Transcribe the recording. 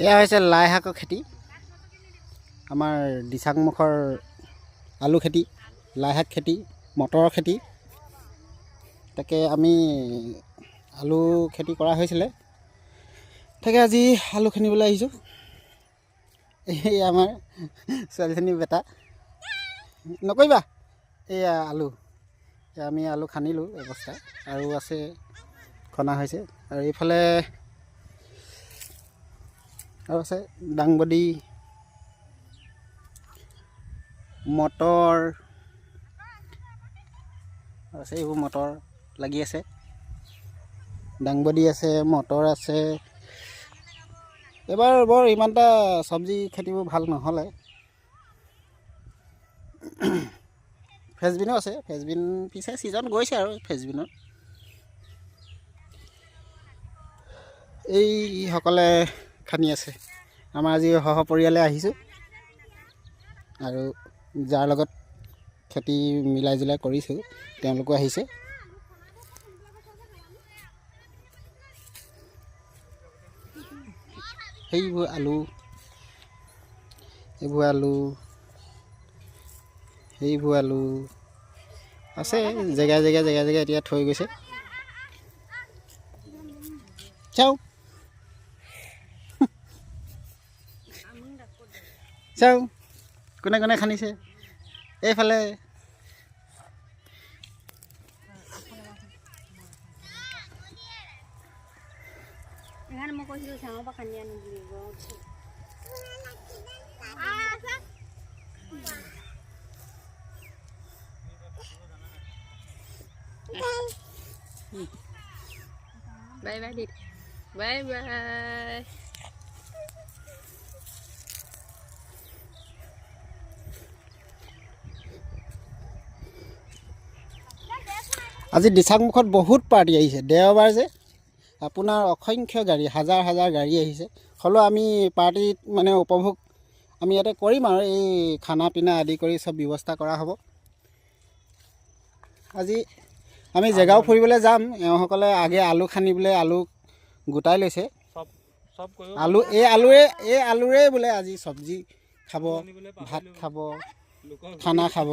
এয়া হৈছে লাই শাকৰ খেতি। আমাৰ দিচাংমুখৰ আলু খেতি, লাই শাক খেতি, মটৰৰ খেতি। তাকে আমি আলু খেতি কৰা হৈছিলে, তাকে আজি আলু খানিবলৈ আহিছোঁ। এই আমাৰ ছোৱালীজনী বেটা নকৰিবা। এয়া আলু, আমি আলু খানিলোঁ এবস্তা, আৰু আছে খনা হৈছে। আৰু এইফালে আৰু আছে দাংবডি, মটৰ আছে, এইবোৰ মটৰ লাগি আছে, দাংবডি আছে, মটৰ আছে। এইবাৰ বৰ ইমানটা চব্জি খেতিবোৰ ভাল নহ'লে। ফ্ৰেঞ্চবিনো আছে, ফ্ৰেঞ্চবিন পিছে ছিজন গৈছে আৰু ফ্ৰেঞ্চবিনৰ। এইসকলে খানি আছে। আমাৰ আজি সহপৰিয়ালে আহিছোঁ, আৰু যাৰ লগত খেতি মিলাই জুলাই কৰিছোঁ তেওঁলোকো আহিছে। সেইবোৰ আলু, এইবোৰ আলু, সেইবোৰ আলু আছে জেগাই জেগাই এতিয়া থৈ গৈছে। চাওঁ চাওঁ কোনে কোনে খান্দিছে। এইফালে মই কৈছিলোঁ চাঙৰ পৰা খান্দি আনো বুলি। বাই বাই দিদি, বাই বাই। আজি দিচাংমুখত বহুত পাৰ্টি আহিছে, দেওবাৰ যে আপোনাৰ অসংখ্য গাড়ী, হাজাৰ হাজাৰ গাড়ী আহিছে। হ'লেও আমি পাৰ্টিত মানে উপভোগ আমি ইয়াতে কৰিম, আৰু এই খানা পিনা আদি কৰি চব ব্যৱস্থা কৰা হ'ব। আজি আমি জেগাও ফুৰিবলৈ যাম। এওঁসকলে আগে আলু খান্দিবলৈ আলু গোটাই লৈছে। আলুৰে বোলে আজি চব্জি খাব, ভাত খাব, খানা খাব।